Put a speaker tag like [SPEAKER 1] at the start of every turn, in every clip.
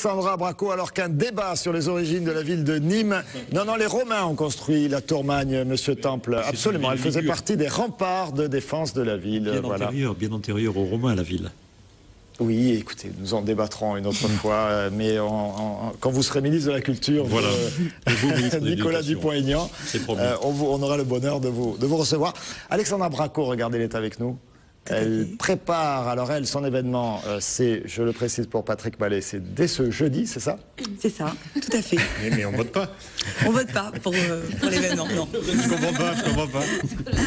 [SPEAKER 1] Alexandra Bracco, alors qu'un débat sur les origines de la ville de Nîmes. Non, les Romains ont construit la Tourmagne, monsieur Temple. Absolument, elle faisait partie des remparts de défense de la ville.
[SPEAKER 2] Bien antérieure aux Romains, la ville.
[SPEAKER 1] Oui, écoutez, nous en débattrons une autre fois, mais quand vous serez ministre de la Culture,
[SPEAKER 2] voilà.
[SPEAKER 1] Nicolas Dupont-Aignan, on aura le bonheur de vous recevoir. Alexandra Bracco, regardez, elle est avec nous. Elle prépare, alors elle, son événement, c'est, je le précise pour Patrick Mallet, c'est dès ce jeudi, c'est ça?
[SPEAKER 3] C'est ça, tout à fait.
[SPEAKER 2] Mais on vote pas.
[SPEAKER 3] On vote pas pour l'événement, non.
[SPEAKER 2] Je comprends pas.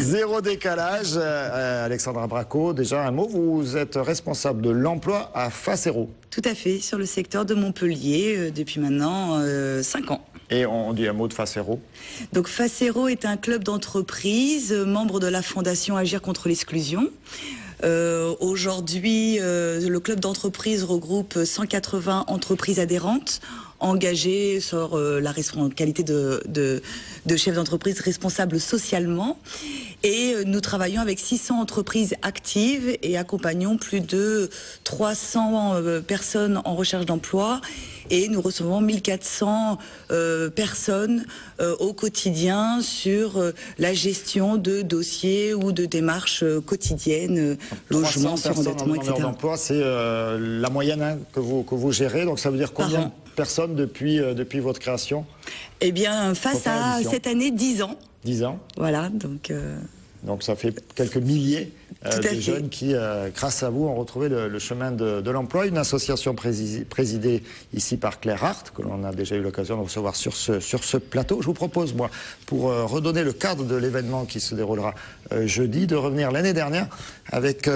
[SPEAKER 1] Zéro décalage. Alexandra Bracco, déjà un mot, vous êtes responsable de l'emploi à Facero.
[SPEAKER 3] Tout à fait, sur le secteur de Montpellier, depuis maintenant 5 ans.
[SPEAKER 1] Et on dit un mot de Facero.
[SPEAKER 3] Donc Facero est un club d'entreprise, membre de la fondation Agir contre l'exclusion. Aujourd'hui, le club d'entreprise regroupe 180 entreprises adhérentes engagées sur la qualité de chef d'entreprise responsable socialement. Et nous travaillons avec 600 entreprises actives et accompagnons plus de 300 personnes en recherche d'emploi. Et nous recevons 1400 personnes au quotidien sur la gestion de dossiers ou de démarches quotidiennes, logement, surendettement, etc.
[SPEAKER 1] D'emploi, c'est la moyenne que vous gérez, donc ça veut dire combien de personnes depuis votre création?
[SPEAKER 3] Eh bien, face à cette année, 10 ans.
[SPEAKER 1] 10 ans.
[SPEAKER 3] Voilà,
[SPEAKER 1] donc ça fait quelques milliers de jeunes qui, grâce à vous, ont retrouvé le chemin de l'emploi. Une association présidée ici par Claire Hart, que l'on a déjà eu l'occasion de recevoir sur ce plateau. Je vous propose, moi, pour redonner le cadre de l'événement qui se déroulera jeudi, de revenir l'année dernière avec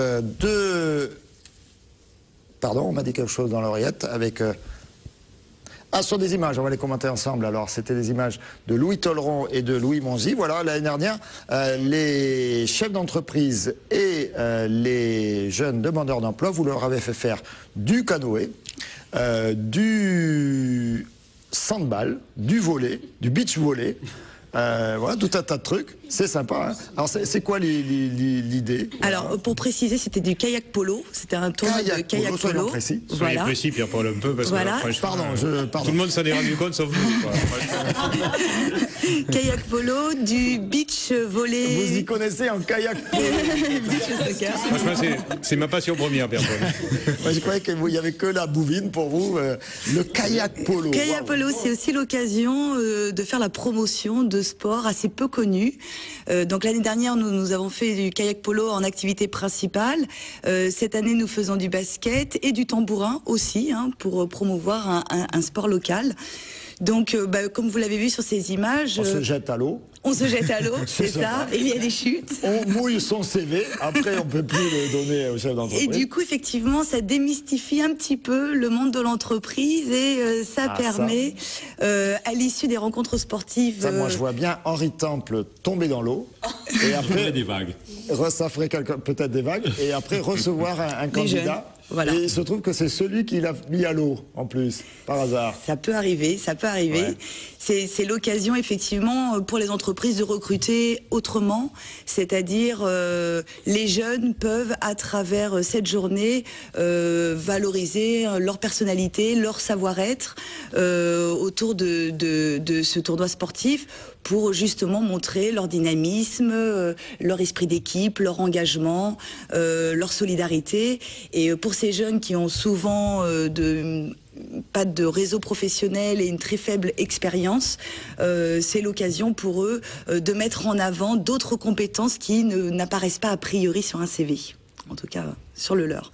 [SPEAKER 1] Pardon, on m'a dit quelque chose dans l'oreillette, avec... sur des images, on va les commenter ensemble. Alors, c'était des images de Louis Tolleron et de Louis Monzi. Voilà, l'année dernière, les chefs d'entreprise et les jeunes demandeurs d'emploi, vous leur avez fait faire du canoë, du handball, du volley, du beach volley. Voilà, tout un tas de trucs. C'est sympa. Hein. Alors, c'est quoi l'idée?
[SPEAKER 3] Alors, pour préciser, c'était du kayak polo. C'était un tournoi de kayak polo.
[SPEAKER 1] Soyons précis.
[SPEAKER 2] Soyez précis, Pierre-Paul, un peu, parce que
[SPEAKER 1] pardon.
[SPEAKER 2] Tout le monde s'en est rendu compte, sauf vous.
[SPEAKER 3] Kayak polo, du beach volley.
[SPEAKER 1] Vous y connaissez en kayak polo?
[SPEAKER 2] Franchement, c'est ma passion première, Pierre-Paul.
[SPEAKER 1] Moi, je croyais qu'il n'y avait que la bouvine pour vous. Le kayak polo.
[SPEAKER 3] Kayak polo, c'est aussi l'occasion de faire la promotion de sport assez peu connu. Donc l'année dernière, nous avons fait du kayak polo en activité principale. Cette année, nous faisons du basket et du tambourin aussi, pour promouvoir un sport local. Donc, comme vous l'avez vu sur ces images...
[SPEAKER 1] On se jette à l'eau.
[SPEAKER 3] On se jette à l'eau, c'est ça, et il y a des chutes.
[SPEAKER 1] On mouille son CV, après on ne peut plus le donner au chef d'entreprise.
[SPEAKER 3] Et du coup, effectivement, ça démystifie un petit peu le monde de l'entreprise et ça permet, à l'issue des rencontres sportives...
[SPEAKER 1] Ça, moi je vois bien Henri Temple tomber dans l'eau, et après...
[SPEAKER 2] des vagues.
[SPEAKER 1] Ça ferait peut-être des vagues, et après recevoir un candidat...
[SPEAKER 3] Voilà.
[SPEAKER 1] Et il se trouve que c'est celui qui l'a mis à l'eau, en plus, par hasard.
[SPEAKER 3] Ça peut arriver, ça peut arriver. Ouais. C'est l'occasion, effectivement, pour les entreprises de recruter autrement. C'est-à-dire, les jeunes peuvent, à travers cette journée, valoriser leur personnalité, leur savoir-être autour de ce tournoi sportif pour justement montrer leur dynamisme, leur esprit d'équipe, leur engagement, leur solidarité. Et pour ces jeunes qui ont souvent pas de réseau professionnel et une très faible expérience, c'est l'occasion pour eux de mettre en avant d'autres compétences qui n'apparaissent pas a priori sur un CV, en tout cas sur le leur.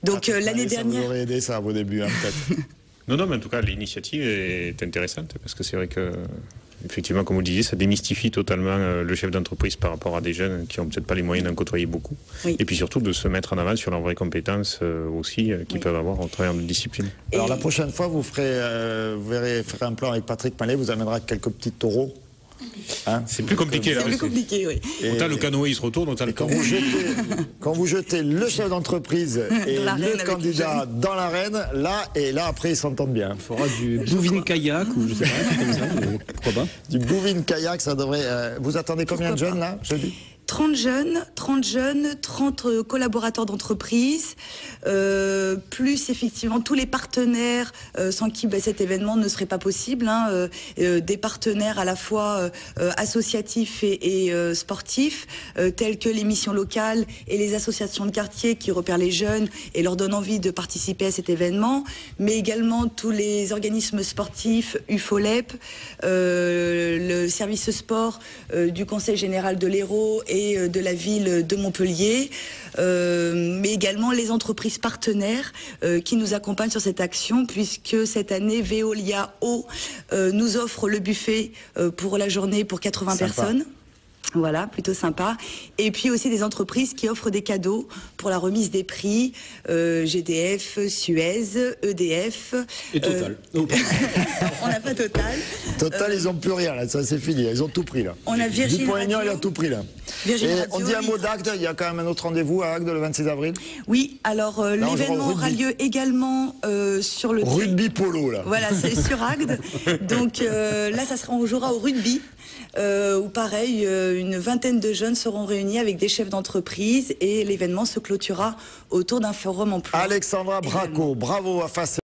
[SPEAKER 3] Donc l'année dernière...
[SPEAKER 1] Ça vous aurait aidé ça à vos débuts, peut-être.
[SPEAKER 2] Non, mais en tout cas l'initiative est intéressante, parce que c'est vrai que... Effectivement, comme vous le disiez, ça démystifie totalement le chef d'entreprise par rapport à des jeunes qui n'ont peut-être pas les moyens d'en côtoyer beaucoup. Oui. Et puis surtout de se mettre en avant sur leurs vraies compétences aussi qu'ils peuvent avoir en travers de discipline.
[SPEAKER 1] Alors la prochaine fois, vous ferez un plan avec Patrick Mallet, vous amènera quelques petits taureaux.
[SPEAKER 2] Hein, c'est plus compliqué là.
[SPEAKER 3] C'est plus compliqué, oui.
[SPEAKER 2] Autant le canoë il se retourne, autant le
[SPEAKER 1] taureau. Quand vous jetez le chef d'entreprise et le candidat dans l'arène, là après ils s'entendent bien.
[SPEAKER 4] Il faudra du bouvin kayak ou je sais pas, comme ça, pourquoi pas.
[SPEAKER 1] Du bouvin kayak, ça devrait. Vous attendez combien de jeunes là, jeudi?
[SPEAKER 3] 30 jeunes, 30 collaborateurs d'entreprise, plus effectivement tous les partenaires sans qui cet événement ne serait pas possible, hein, des partenaires à la fois associatifs et sportifs, tels que les missions locales et les associations de quartier qui repèrent les jeunes et leur donnent envie de participer à cet événement, mais également tous les organismes sportifs, UFOLEP, le service sport du Conseil général de l'Hérault et de la ville de Montpellier, mais également les entreprises partenaires qui nous accompagnent sur cette action, puisque cette année Veolia Eau nous offre le buffet pour la journée pour 80 personnes. Voilà, plutôt sympa. Et puis aussi des entreprises qui offrent des cadeaux pour la remise des prix, GDF, Suez, EDF.
[SPEAKER 4] Et Total.
[SPEAKER 3] On n'a pas Total.
[SPEAKER 1] Total, ils n'ont plus rien, là, ça c'est fini, ils ont tout pris là.
[SPEAKER 3] On a Virgin
[SPEAKER 1] Dupont-Aignan,
[SPEAKER 3] Radio.
[SPEAKER 1] il a tout pris là.
[SPEAKER 3] Virgin
[SPEAKER 1] Et
[SPEAKER 3] Radio,
[SPEAKER 1] on dit un mot d'Agde, il y a quand même un autre rendez-vous à Agde le 26 avril.
[SPEAKER 3] Oui, alors l'événement aura lieu également sur le...
[SPEAKER 1] Rugby polo là.
[SPEAKER 3] Voilà, c'est sur Agde. Donc là, on jouera au rugby. Où pareil, une vingtaine de jeunes seront réunis avec des chefs d'entreprise et l'événement se clôturera autour d'un forum emploi.
[SPEAKER 1] Alexandra Braco, bravo à face.